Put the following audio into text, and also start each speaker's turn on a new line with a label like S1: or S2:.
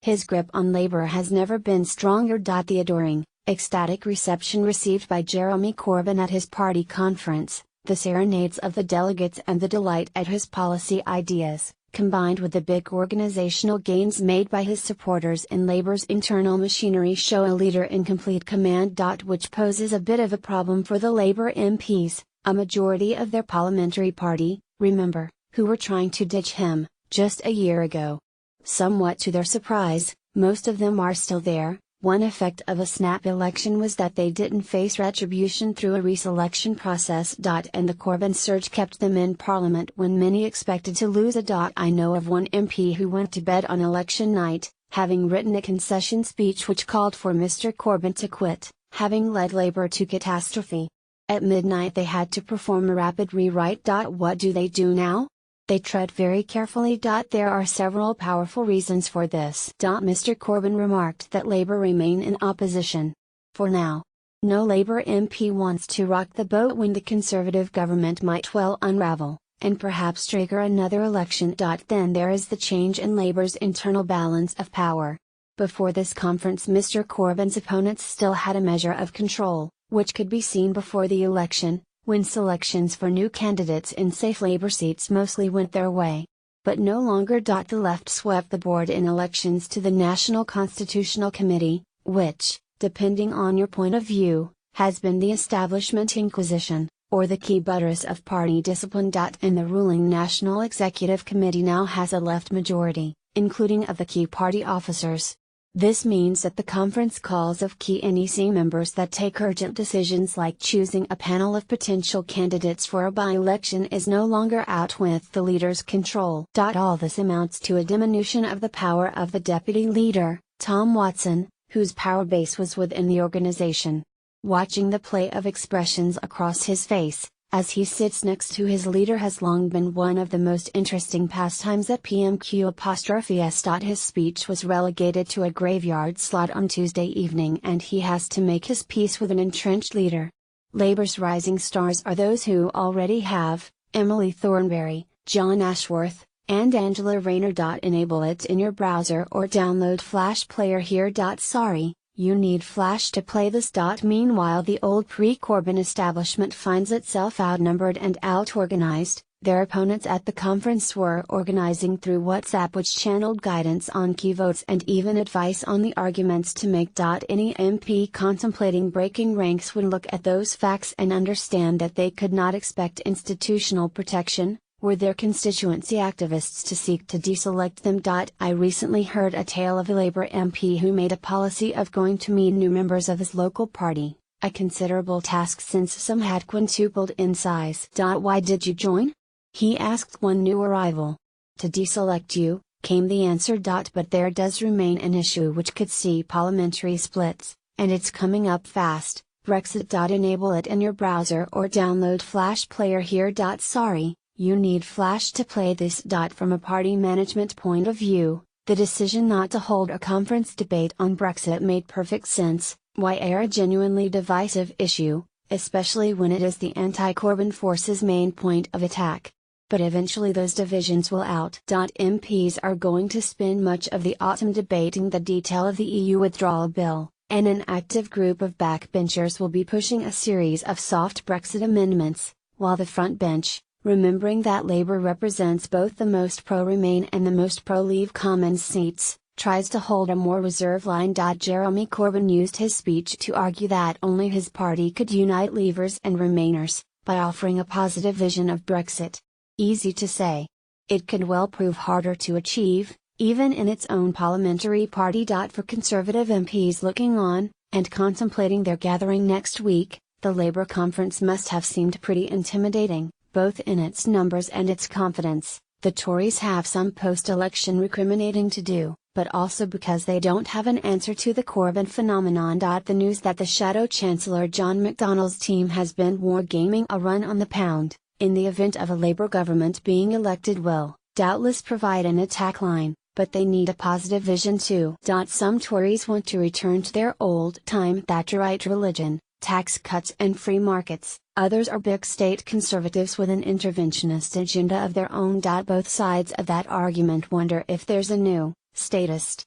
S1: His grip on Labour has never been stronger. The adoring, ecstatic reception received by Jeremy Corbyn at his party conference, the serenades of the delegates and the delight at his policy ideas, combined with the big organisational gains made by his supporters in Labour's internal machinery, show a leader in complete command. Which poses a bit of a problem for the Labour MPs, a majority of their parliamentary party, remember, who were trying to ditch him, just a year ago. Somewhat to their surprise, most of them are still there. One effect of a snap election was that they didn't face retribution through a reselection process. And the Corbyn surge kept them in Parliament when many expected to lose a. I know of one MP who went to bed on election night, having written a concession speech which called for Mr. Corbyn to quit, having led Labour to catastrophe. At midnight they had to perform a rapid rewrite. What do they do now? They tread very carefully. There are several powerful reasons for this. Mr. Corbyn remarked that Labour remain in opposition. For now. No Labour MP wants to rock the boat when the Conservative government might well unravel, and perhaps trigger another election. Then there is the change in Labour's internal balance of power. Before this conference Mr. Corbyn's opponents still had a measure of control, which could be seen before the election, when selections for new candidates in safe Labour seats mostly went their way. But no longer. The left swept the board in elections to the National Constitutional Committee, which, depending on your point of view, has been the establishment inquisition, or the key buttress of party discipline. And the ruling National Executive Committee now has a left majority, including of the key party officers. This means that the conference calls of key NEC members that take urgent decisions like choosing a panel of potential candidates for a by-election is no longer out with the leader's control. All this amounts to a diminution of the power of the deputy leader, Tom Watson, whose power base was within the organisation. Watching the play of expressions across his face, as he sits next to his leader, has long been one of the most interesting pastimes at PMQ''s. His speech was relegated to a graveyard slot on Tuesday evening and he has to make his peace with an entrenched leader. Labour's rising stars are those who already have, Emily Thornberry, John Ashworth, and Angela Rayner. Enable it in your browser or download Flash Player here. Sorry. You need Flash to play this. Meanwhile the old pre-Corbyn establishment finds itself outnumbered and out-organised. Their opponents at the conference were organising through WhatsApp, which channeled guidance on key votes and even advice on the arguments to make. Any MP contemplating breaking ranks would look at those facts and understand that they could not expect institutional protection, were their constituency activists to seek to deselect them. I recently heard a tale of a Labour MP who made a policy of going to meet new members of his local party, a considerable task since some had quintupled in size. Why did you join? He asked one new arrival. To deselect you, came the answer. But there does remain an issue which could see parliamentary splits, and it's coming up fast. Brexit. Enable it in your browser or download Flash Player here. Sorry. You need Flash to play this. From a party management point of view, the decision not to hold a conference debate on Brexit made perfect sense. Why air a genuinely divisive issue, especially when it is the anti-Corbyn force's main point of attack? But eventually those divisions will out. MPs are going to spend much of the autumn debating the detail of the EU withdrawal bill, and an active group of backbenchers will be pushing a series of soft Brexit amendments, while the front bench, remembering that Labour represents both the most pro-Remain and the most pro-Leave Commons seats, tries to hold a more reserved line. Jeremy Corbyn used his speech to argue that only his party could unite Leavers and Remainers, by offering a positive vision of Brexit. Easy to say. It could well prove harder to achieve, even in its own parliamentary party. For Conservative MPs looking on, and contemplating their gathering next week, the Labour conference must have seemed pretty intimidating, both in its numbers and its confidence. The Tories have some post-election recriminating to do, but also because they don't have an answer to the Corbyn phenomenon. The news that the Shadow Chancellor John McDonnell's team has been wargaming a run on the pound, in the event of a Labour government being elected, will doubtless provide an attack line, but they need a positive vision too. Some Tories want to return to their old-time Thatcherite religion, tax cuts and free markets. Others are big state conservatives with an interventionist agenda of their own. Both sides of that argument wonder if there's a new, statist,